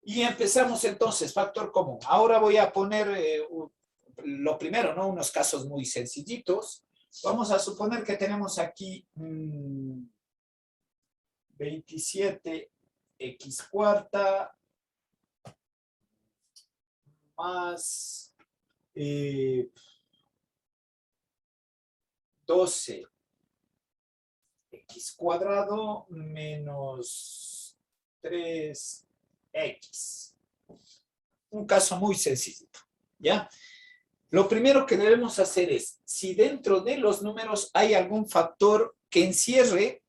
Y empezamos entonces, factor común. Ahora voy a poner lo primero, ¿no? Unos casos muy sencillitos. Vamos a suponer que tenemos aquí 27x cuarta más 12x cuadrado menos 3x. Un caso muy sencillito, ¿ya? Lo primero que debemos hacer es, si dentro de los números hay algún factor que encierre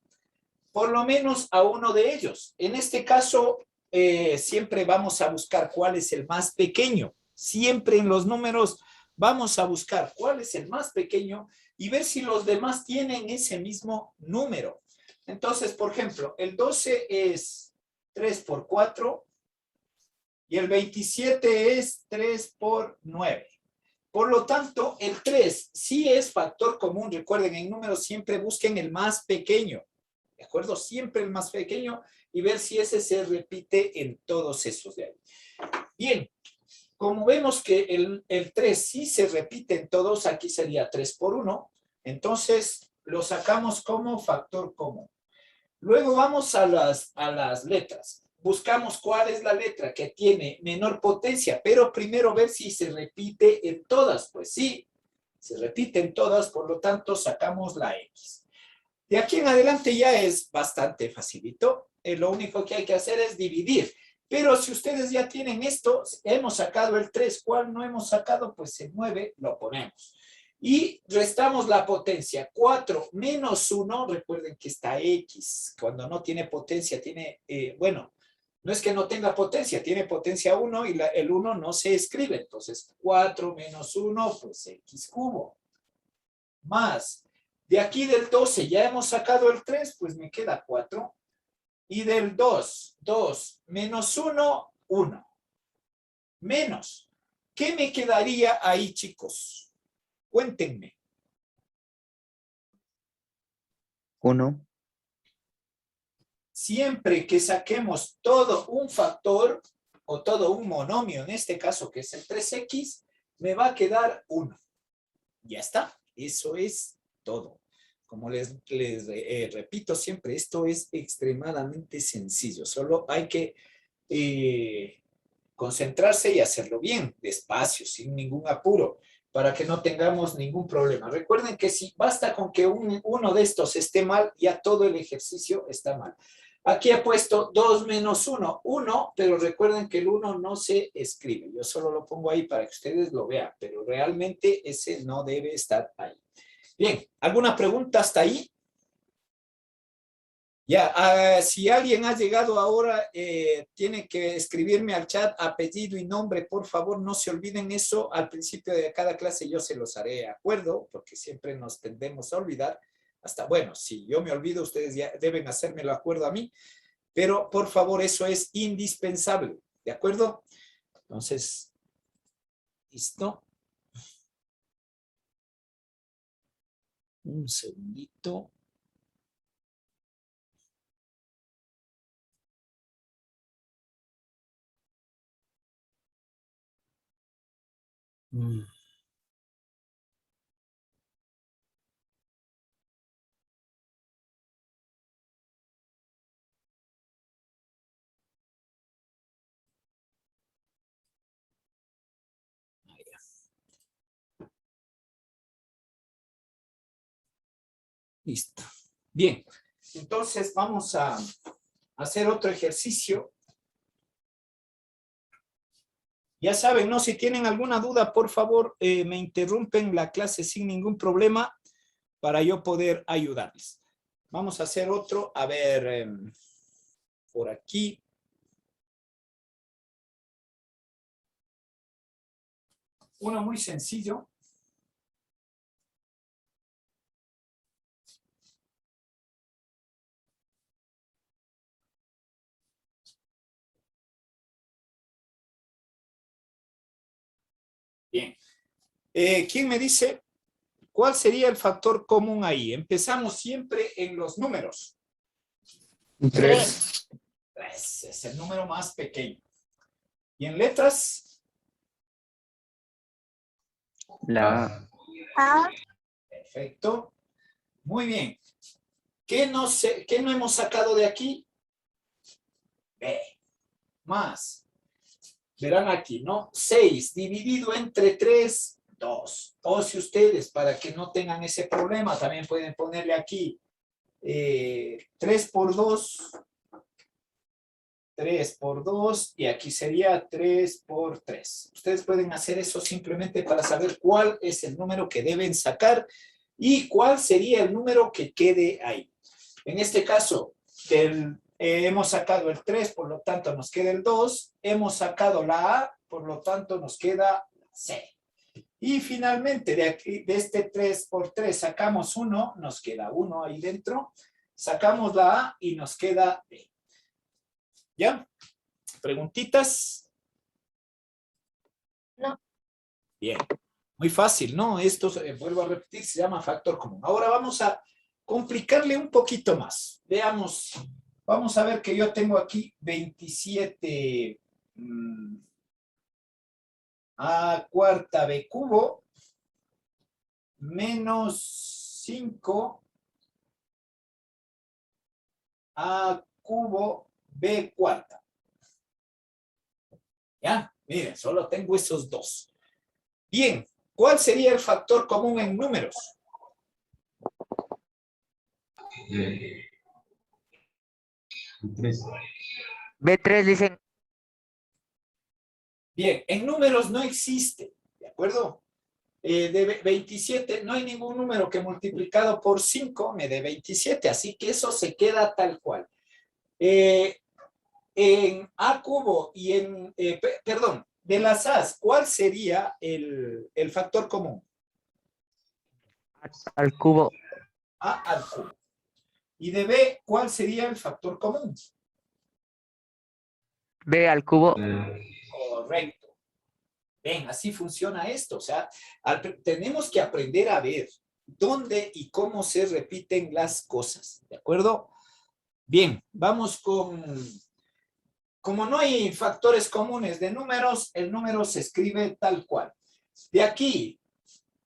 por lo menos a uno de ellos. En este caso, siempre vamos a buscar cuál es el más pequeño. Siempre en los números vamos a buscar cuál es el más pequeño y ver si los demás tienen ese mismo número. Entonces, por ejemplo, el 12 es 3 por 4 y el 27 es 3 por 9. Por lo tanto, el 3 sí es factor común. Recuerden, en números siempre busquen el más pequeño. ¿De acuerdo? Siempre el más pequeño y ver si ese se repite en todos esos de ahí. Bien, como vemos que el 3 sí se repite en todos, aquí sería 3 por 1, entonces lo sacamos como factor común. Luego vamos a las letras. Buscamos cuál es la letra que tiene menor potencia, pero primero ver si se repite en todas. Pues sí, se repite en todas, por lo tanto sacamos la X. De aquí en adelante ya es bastante facilito. Lo único que hay que hacer es dividir. Pero si ustedes ya tienen esto, hemos sacado el 3, ¿cuál no hemos sacado? Pues el 9 lo ponemos. Y restamos la potencia. 4 menos 1, recuerden que está X. Cuando no tiene potencia, tiene, bueno, no es que no tenga potencia, tiene potencia 1 y el 1 no se escribe. Entonces, 4 menos 1, pues X cubo. Más, de aquí del 12 ya hemos sacado el 3, pues me queda 4. Y del 2, 2 menos 1, 1. Menos. ¿Qué me quedaría ahí, chicos? Cuéntenme. 1. Siempre que saquemos todo un factor o todo un monomio, en este caso que es el 3x, me va a quedar 1. Ya está. Eso es todo. Como les repito siempre, esto es extremadamente sencillo. Solo hay que concentrarse y hacerlo bien, despacio, sin ningún apuro, para que no tengamos ningún problema. Recuerden que si basta con que uno de estos esté mal, ya todo el ejercicio está mal. Aquí he puesto 2 menos 1, 1, pero recuerden que el 1 no se escribe. Yo solo lo pongo ahí para que ustedes lo vean, pero realmente ese no debe estar ahí. Bien, ¿alguna pregunta hasta ahí? Ya, si alguien ha llegado ahora, tiene que escribirme al chat apellido y nombre, por favor, no se olviden eso. Al principio de cada clase yo se los haré de acuerdo, porque siempre nos tendemos a olvidar. Hasta, bueno, si yo me olvido, ustedes ya deben hacérmelo acuerdo a mí, pero por favor, eso es indispensable, ¿de acuerdo? Entonces, listo. Un segundito. Listo. Bien, entonces vamos a hacer otro ejercicio. Ya saben, ¿no? Si tienen alguna duda, por favor, me interrumpen la clase sin ningún problema para yo poder ayudarles. Vamos a hacer otro. A ver, por aquí. Uno muy sencillo. Bien. ¿Quién me dice cuál sería el factor común ahí? Empezamos siempre en los números. 3. 3 es el número más pequeño. ¿Y en letras? La A. Perfecto. Muy bien. ¿Qué no hemos sacado de aquí? B. Más. Verán aquí, ¿no? 6 dividido entre 3, 2. O si ustedes, para que no tengan ese problema, también pueden ponerle aquí 3 por 2. 3 por 2 y aquí sería 3 por 3. Ustedes pueden hacer eso simplemente para saber cuál es el número que deben sacar y cuál sería el número que quede ahí. En este caso, hemos sacado el 3, por lo tanto nos queda el 2. Hemos sacado la A, por lo tanto nos queda la C. Y finalmente, de este 3 por 3 sacamos 1, nos queda 1 ahí dentro. Sacamos la A y nos queda B. ¿Ya? ¿Preguntitas? No. Bien. Muy fácil, ¿no? Esto, vuelvo a repetir, se llama factor común. Ahora vamos a complicarle un poquito más. Veamos, vamos a ver que yo tengo aquí 27 a cuarta b cubo menos 5 a cubo b cuarta. ¿Ya? Miren, solo tengo esos dos. Bien, ¿cuál sería el factor común en números? B3 dicen. Bien, en números no existe, ¿de acuerdo? De 27, no hay ningún número que multiplicado por 5 me dé 27, así que eso se queda tal cual. En A cubo y en, perdón, de las A's, ¿cuál sería el factor común? Al cubo. A al cubo. Y de B, ¿cuál sería el factor común? B al cubo. Correcto. Ven, así funciona esto. O sea, tenemos que aprender a ver dónde y cómo se repiten las cosas. ¿De acuerdo? Bien, vamos con... Como no hay factores comunes de números, el número se escribe tal cual. De aquí,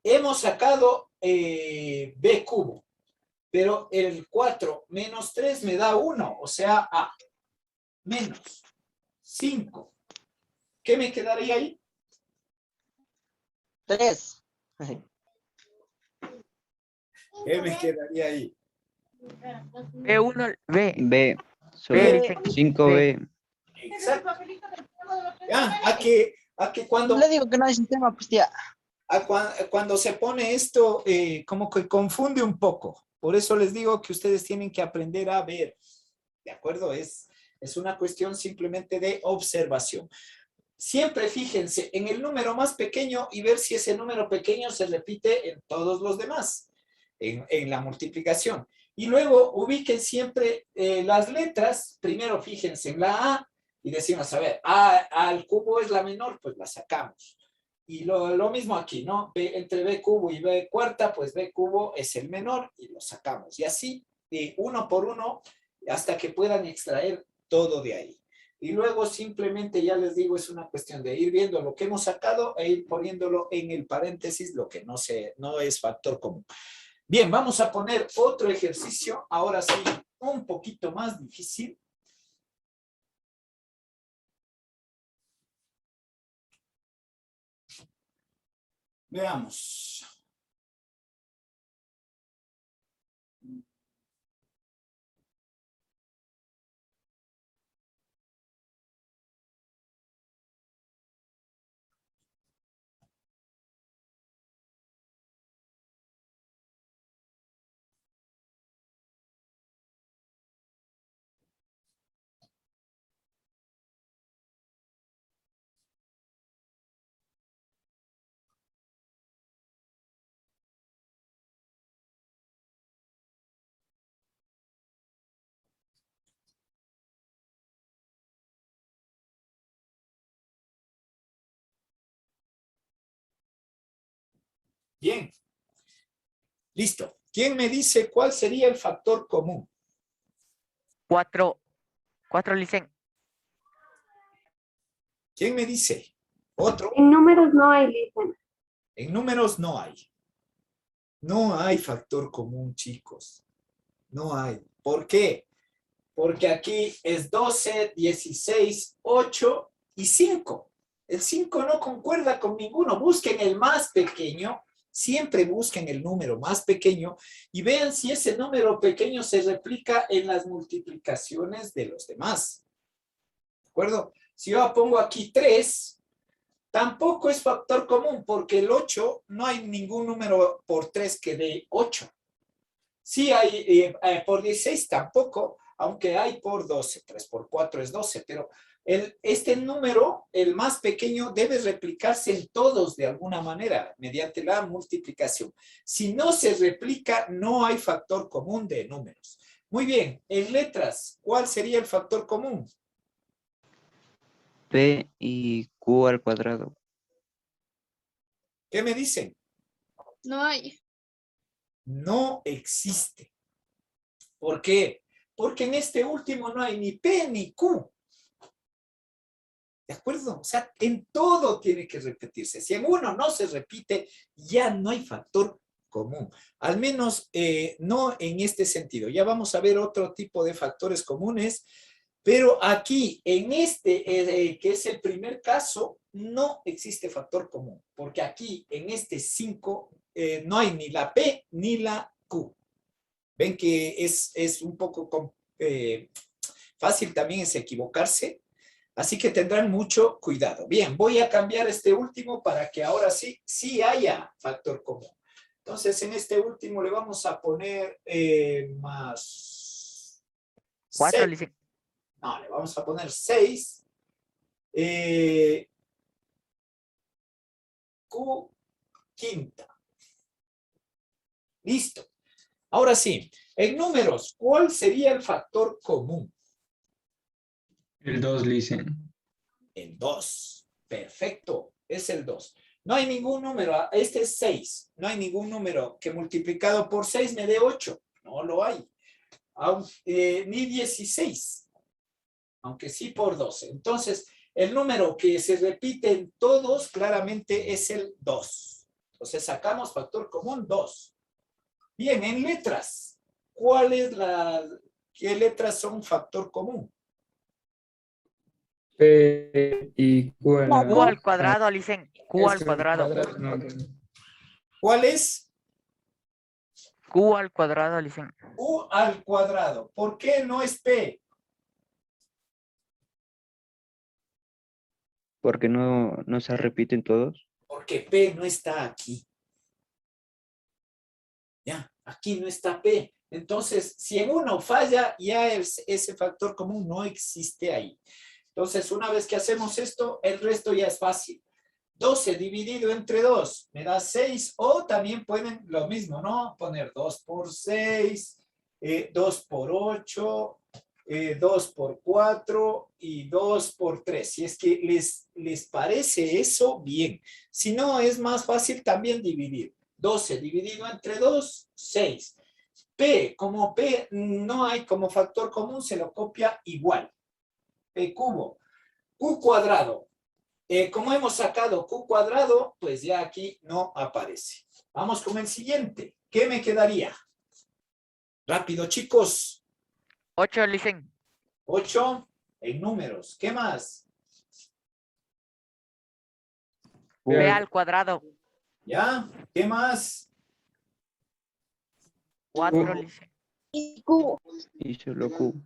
hemos sacado B cubo, pero el 4 menos 3 me da 1, o sea, A. Menos 5. ¿Qué me quedaría ahí? 3. ¿Qué me quedaría ahí? B1, B. B. B Sobre dicen. 5B. Exacto. Ya, a que cuando, Le digo que no hay sistema, pues tía. cuando se pone esto, como que confunde un poco. Por eso les digo que ustedes tienen que aprender a ver. ¿De acuerdo? Es una cuestión simplemente de observación. Siempre fíjense en el número más pequeño y ver si ese número pequeño se repite en todos los demás, en la multiplicación. Y luego ubiquen siempre las letras. Primero fíjense en la A y decimos, a ver, A al cubo es la menor, pues la sacamos. Y lo mismo aquí, ¿no? Entre B cubo y B cuarta, pues B cubo es el menor y lo sacamos. Y así, uno por uno, hasta que puedan extraer todo de ahí. Y luego simplemente, ya les digo, es una cuestión de ir viendo lo que hemos sacado e ir poniéndolo en el paréntesis, lo que no es factor común. Bien, vamos a poner otro ejercicio, ahora sí, un poquito más difícil. Veamos. Bien. Listo. ¿Quién me dice cuál sería el factor común? 4. 4 dicen. ¿Quién me dice? ¿Otro? En números no hay, dicen. En números no hay. No hay factor común, chicos. No hay. ¿Por qué? Porque aquí es 12, 16, 8 y 5. El 5 no concuerda con ninguno. Busquen el más pequeño. Siempre busquen el número más pequeño y vean si ese número pequeño se replica en las multiplicaciones de los demás. ¿De acuerdo? Si yo pongo aquí 3, tampoco es factor común porque el 8 no hay ningún número por 3 que dé 8. Sí hay por 16 tampoco, aunque hay por 12. 3 por 4 es 12, pero este número, el más pequeño, debe replicarse en todos de alguna manera, mediante la multiplicación. Si no se replica, no hay factor común de números. Muy bien, en letras, ¿cuál sería el factor común? P y Q al cuadrado. ¿Qué me dicen? No hay. No existe. ¿Por qué? Porque en este último no hay ni P ni Q. ¿De acuerdo? O sea, en todo tiene que repetirse. Si en uno no se repite, ya no hay factor común. Al menos no en este sentido. Ya vamos a ver otro tipo de factores comunes, pero aquí, en este, que es el primer caso, no existe factor común, porque aquí, en este 5, no hay ni la P ni la Q. Ven que es un poco fácil también es equivocarse. Así que tendrán mucho cuidado. Bien, voy a cambiar este último para que ahora sí haya factor común. Entonces, en este último le vamos a poner más 4, 6. dicen. No, le vamos a poner 6. Q quinta. Listo. Ahora sí, en números, ¿cuál sería el factor común? El 2, dicen. El 2. Perfecto, es el 2. No hay ningún número, este es 6. No hay ningún número que multiplicado por 6 me dé 8. No lo hay. Ni 16. Aunque sí por 12. Entonces, el número que se repite en todos claramente es el 2. Entonces, sacamos factor común 2. Bien, en letras. ¿Qué letras son factor común? P y Q a Q la... al cuadrado, dicen. Q al Es cuadrado. no, ¿Cuál es? Q al cuadrado, dicen. U al cuadrado. ¿Por qué no es P? Porque no se repiten todos. Porque P no está aquí. Ya, aquí no está P. Entonces, si en uno falla, ya ese factor común no existe ahí. Entonces, una vez que hacemos esto, el resto ya es fácil. 12 dividido entre 2 me da 6, o también pueden lo mismo, ¿no? Poner 2 por 6, 2 por 8, 2 por 4 y 2 por 3. Si es que les parece eso, bien. Si no, es más fácil también dividir. 12 dividido entre 2, 6. P, como P no hay como factor común, se lo copia igual. P cubo. Q cuadrado. Como hemos sacado Q cuadrado, pues ya aquí no aparece. Vamos con el siguiente. ¿Qué me quedaría? Rápido, chicos. 8, dicen. 8 en números. ¿Qué más? P al cuadrado. ¿Ya? ¿Qué más? 4, dicen. Y Q. Y solo Q.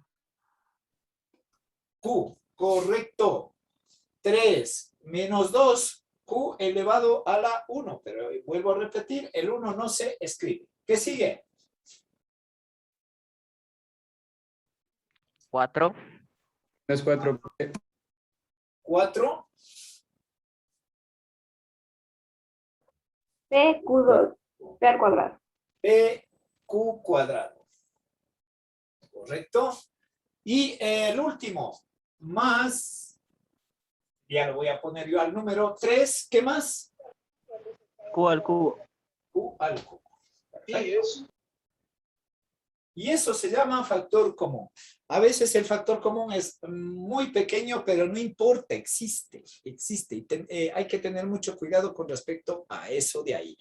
Q. Correcto. 3 menos 2. Q elevado a la 1. Pero vuelvo a repetir, el 1 no se escribe. ¿Qué sigue? 4. es 4. 4. P, Q2. P al cuadrado. P, Q cuadrado. ¿Correcto? Y el último, más, ya lo voy a poner yo al número 3, ¿qué más? Q al cubo. Q al cubo. Perfecto. Y eso se llama factor común. A veces el factor común es muy pequeño, pero no importa, existe. Y hay que tener mucho cuidado con respecto a eso de ahí.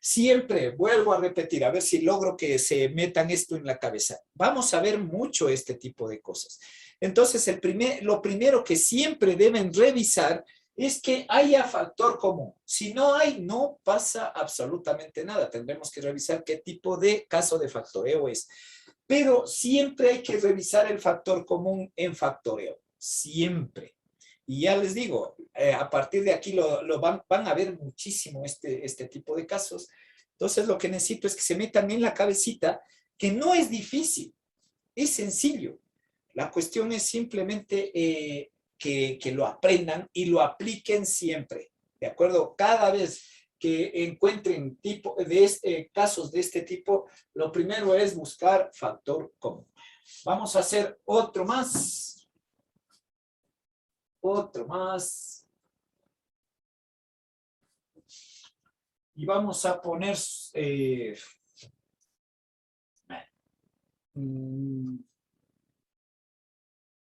Siempre, vuelvo a repetir, a ver si logro que se metan esto en la cabeza. Vamos a ver mucho este tipo de cosas. Entonces, lo primero que siempre deben revisar es que haya factor común. Si no hay, no pasa absolutamente nada. Tendremos que revisar qué tipo de caso de factoreo es. Pero siempre hay que revisar el factor común en factoreo. Siempre. Y ya les digo, a partir de aquí van a ver muchísimo este tipo de casos. Entonces, lo que necesito es que se metan en la cabecita que no es difícil, es sencillo. La cuestión es simplemente que lo aprendan y lo apliquen siempre, ¿de acuerdo? Cada vez que encuentren casos de este tipo, lo primero es buscar factor común. Vamos a hacer otro más. Otro más. Y vamos a poner...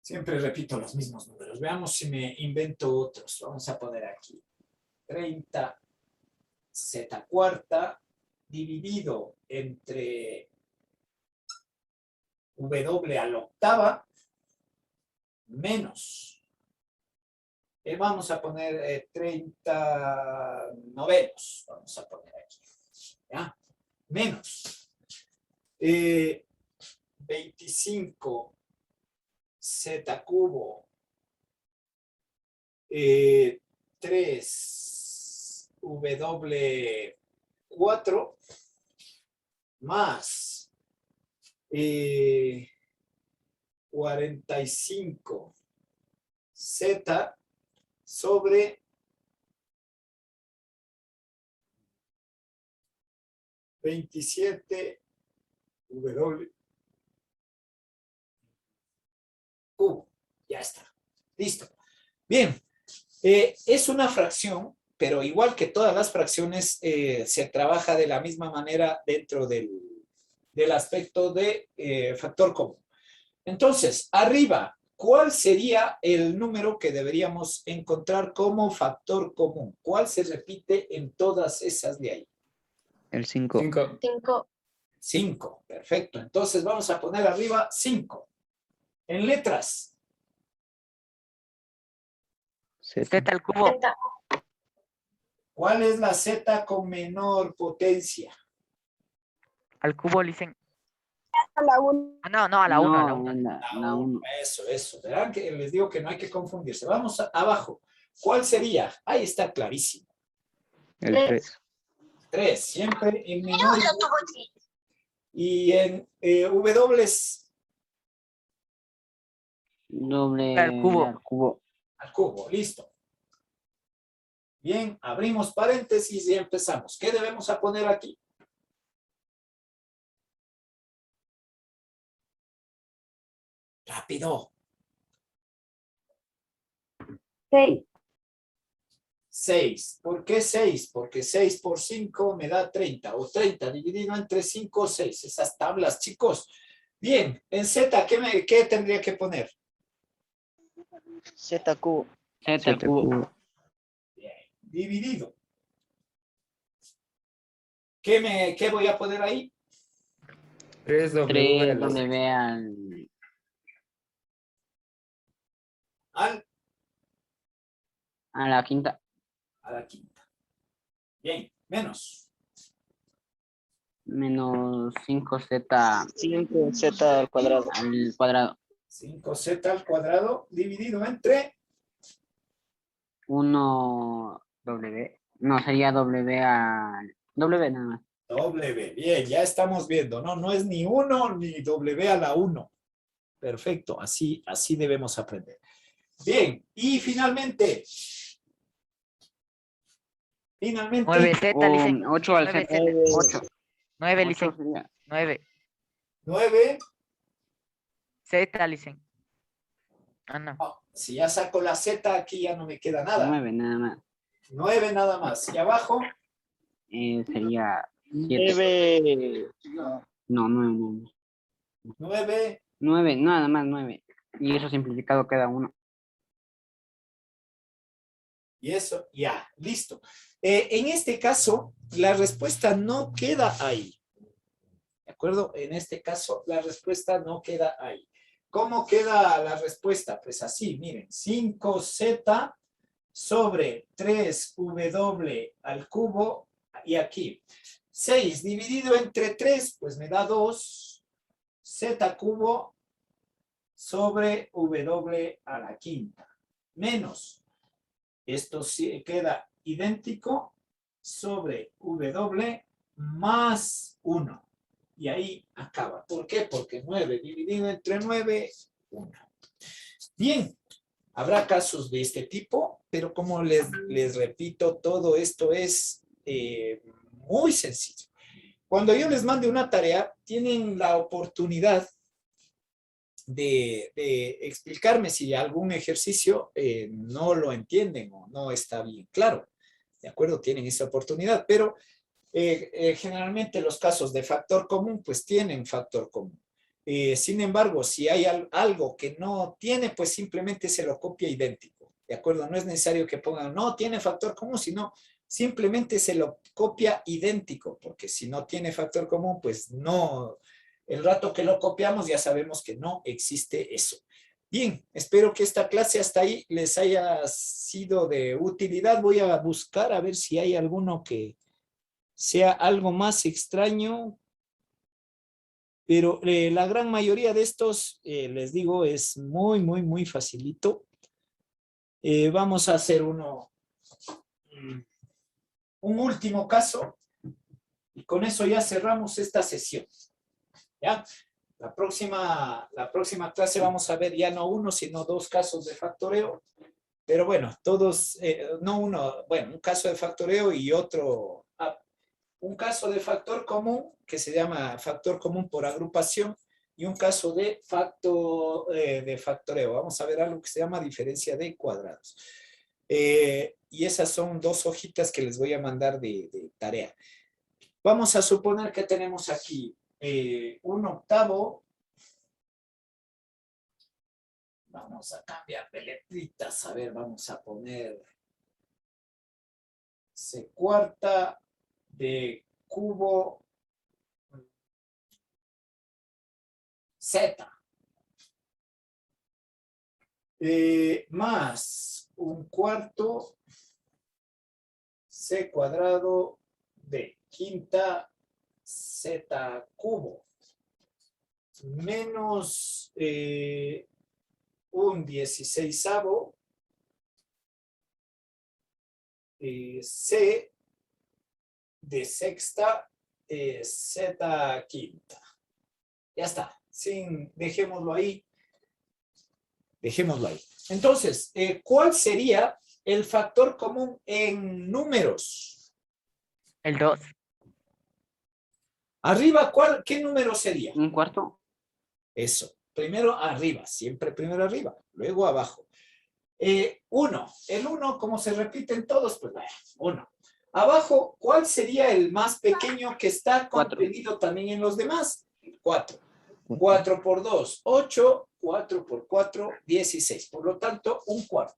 siempre repito los mismos números. Veamos si me invento otros. Vamos a poner aquí. 30 z cuarta dividido entre w a la octava menos. Vamos a poner 30 novenos. Vamos a poner aquí. ¿Ya? Menos. 25 z cubo 3w4 más 45 z sobre 27 w cubo. Ya está. Listo. Bien. Es una fracción, pero igual que todas las fracciones, se trabaja de la misma manera dentro del aspecto de factor común. Entonces, arriba, ¿cuál sería el número que deberíamos encontrar como factor común? ¿Cuál se repite en todas esas de ahí? El 5. 5. 5. 5, perfecto. Entonces vamos a poner arriba 5. En letras. Z al cubo. ¿Cuál es la z con menor potencia? Al cubo, dicen. A la 1. Ah, no, a la 1, a la 1. La uno. Eso. Verán que les digo que no hay que confundirse. Vamos abajo. ¿Cuál sería? Ahí está clarísimo. El 3. 3. Siempre en menor. Y en W. Doble Al cubo. al cubo. Al cubo, listo. Bien, abrimos paréntesis y empezamos. ¿Qué debemos poner aquí? Rápido. 6. 6. ¿Por qué 6? Porque 6 por 5 me da 30. O 30 dividido entre 5 o 6. Esas tablas, chicos. Bien, en Z, ¿qué tendría que poner? Z cubo. Z al cubo. Bien, dividido. ¿Qué voy a poner ahí? 3W 3 W a la quinta. A la quinta. Bien, menos. Menos 5Z 5z al cuadrado. al cuadrado. 5z al cuadrado dividido entre 1W. No, sería W al... W nada más. W. Bien, ya estamos viendo, ¿no? No es ni 1 ni W a la 1. Perfecto, así debemos aprender. Bien, y finalmente. 9Z, dicen. 8 al Z. 8. 9, dicen. 9. 9. Z, dicen. Ah, no. Si ya saco la Z, aquí ya no me queda nada. 9 nada más. 9 nada más. Y abajo, Sería 7. 9. No, 9. 9. 9, nada más 9. Y eso simplificado queda 1. Y eso, ya, listo. En este caso, la respuesta no queda ahí. ¿De acuerdo? En este caso, la respuesta no queda ahí. ¿Cómo queda la respuesta? Pues así, miren, 5z sobre 3w al cubo, y aquí. 6 dividido entre 3, pues me da 2, z cubo sobre w a la quinta. Menos, esto sí queda idéntico, sobre w más 1. Y ahí acaba. ¿Por qué? Porque 9 dividido entre 9, 1. Bien, habrá casos de este tipo, pero como les repito, todo esto es muy sencillo. Cuando yo les mande una tarea, tienen la oportunidad de explicarme si algún ejercicio no lo entienden o no está bien claro. ¿De acuerdo? Tienen esa oportunidad, pero generalmente los casos de factor común, pues tienen factor común. Sin embargo, si hay algo que no tiene, pues simplemente se lo copia idéntico. ¿De acuerdo? No es necesario que pongan, no tiene factor común, sino simplemente se lo copia idéntico, porque si no tiene factor común, pues no, el rato que lo copiamos ya sabemos que no existe eso. Bien, espero que esta clase hasta ahí les haya sido de utilidad. Voy a buscar a ver si hay alguno que sea algo más extraño, pero la gran mayoría de estos, les digo, es muy, muy, muy facilito. Vamos a hacer un último caso y con eso ya cerramos esta sesión. ¿Ya? La próxima clase vamos a ver ya no uno, sino 2 casos de factoreo. Pero bueno, todos, no uno, bueno, un caso de factoreo y otro, un caso de factor común, que se llama factor común por agrupación, y un caso de factoreo. Vamos a ver algo que se llama diferencia de cuadrados. Y esas son 2 hojitas que les voy a mandar de tarea. Vamos a suponer que tenemos aquí 1/8. Vamos a cambiar de letritas. A ver, vamos a poner c² de cubo z. Más 1/4 c² de quinta z cubo. Menos 1/16 c de sexta z quinta. Ya está. Dejémoslo ahí. Dejémoslo ahí. Entonces, ¿cuál sería el factor común en números? El 2. Arriba, ¿qué número sería? 1/4. Eso. Primero arriba, siempre primero arriba, luego abajo. 1. El 1, como se repiten todos, pues vaya, 1. Abajo, ¿cuál sería el más pequeño que está contenido también en los demás? 4. 4 por 2, 8. 4 por 4, 16. Por lo tanto, 1/4.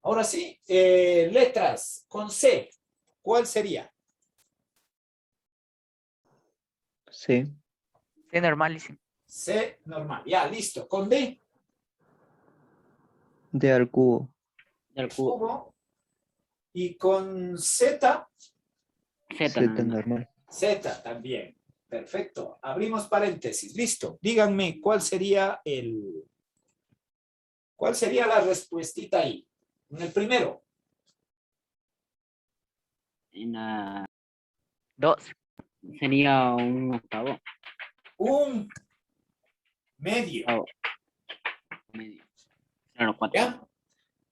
Ahora sí, letras con C. ¿Cuál sería? Sí. C normal, dicen. C normal. Ya, listo. Con D. D al cubo. Del cubo. Cubo. Y con Z. Z. Z normal. Z también. Perfecto. Abrimos paréntesis. Listo. Díganme cuál sería la respuestita ahí. En el primero. En la 2. sería 1/8. Un medio. Medio. Claro, 4. ¿Ya?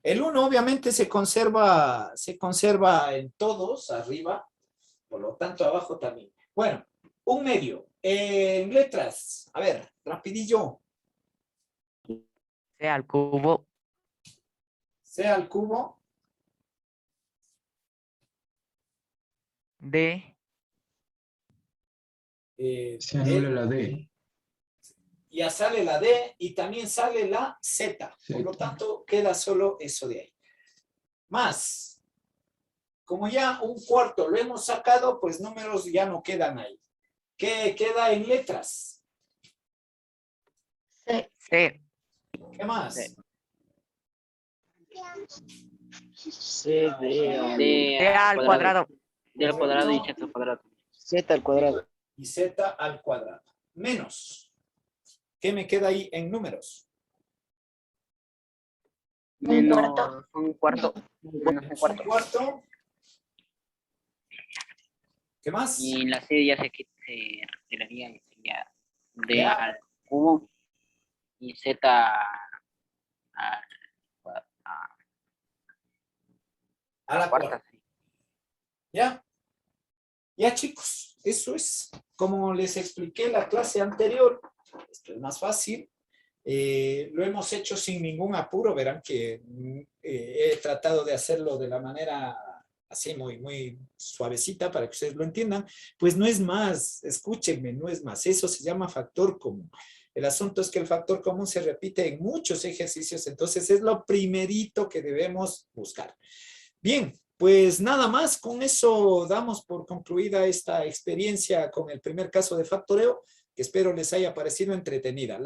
El 1 obviamente se conserva en todos arriba, por lo tanto abajo también. Bueno, un medio. En letras, a ver, rapidillo. C al cubo. C al cubo. D. Se anula la D. ya sale la D y también sale la Z. Por lo tanto, queda solo eso de ahí. Más, como ya un cuarto lo hemos sacado, pues números ya no quedan ahí. ¿Qué queda en letras? C. C. ¿Qué más? C. C de D al cuadrado. D al cuadrado y Z al cuadrado. Z al cuadrado. Y Z al cuadrado. Menos. ¿Qué me queda ahí en números? Menos un cuarto. Menos un Un cuarto. cuarto. ¿Qué más? Y en la C ya se retiraría y sería D Ya. al cubo y Z a A la cuarta. cuarta. ¿Ya? Ya, chicos, eso es. Como les expliqué en la clase anterior, esto es más fácil. Lo hemos hecho sin ningún apuro. Verán que he tratado de hacerlo de la manera así muy suavecita para que ustedes lo entiendan. Pues no es más, escúchenme, no es más. Eso se llama factor común. El asunto es que el factor común se repite en muchos ejercicios, entonces es lo primerito que debemos buscar. Bien, pues nada más, con eso damos por concluida esta experiencia con el primer caso de factoreo, que espero les haya parecido entretenida.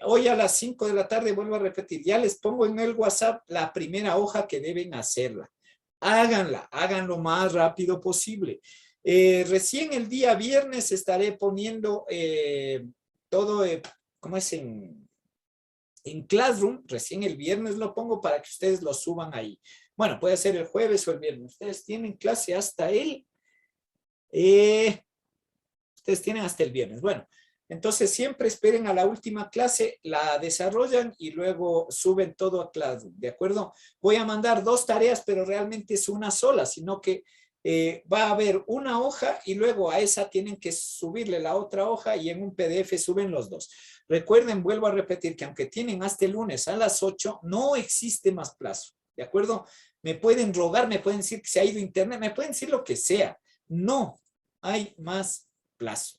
Hoy a las 5 de la tarde, vuelvo a repetir, ya les pongo en el WhatsApp la primera hoja que deben hacerla. Háganla, hagan lo más rápido posible. Recién el día viernes estaré poniendo todo, ¿cómo es? En Classroom, recién el viernes lo pongo para que ustedes lo suban ahí. Bueno, puede ser el jueves o el viernes. Ustedes tienen clase hasta ustedes tienen hasta el viernes. Bueno, entonces siempre esperen a la última clase, la desarrollan y luego suben todo a Classroom, ¿de acuerdo? Voy a mandar 2 tareas, pero realmente es una sola, sino que va a haber una hoja y luego a esa tienen que subirle la otra hoja y en un PDF suben los 2. Recuerden, vuelvo a repetir que aunque tienen hasta el lunes a las 8, no existe más plazo. ¿De acuerdo? Me pueden rogar, me pueden decir que se ha ido internet, me pueden decir lo que sea. No hay más plazo.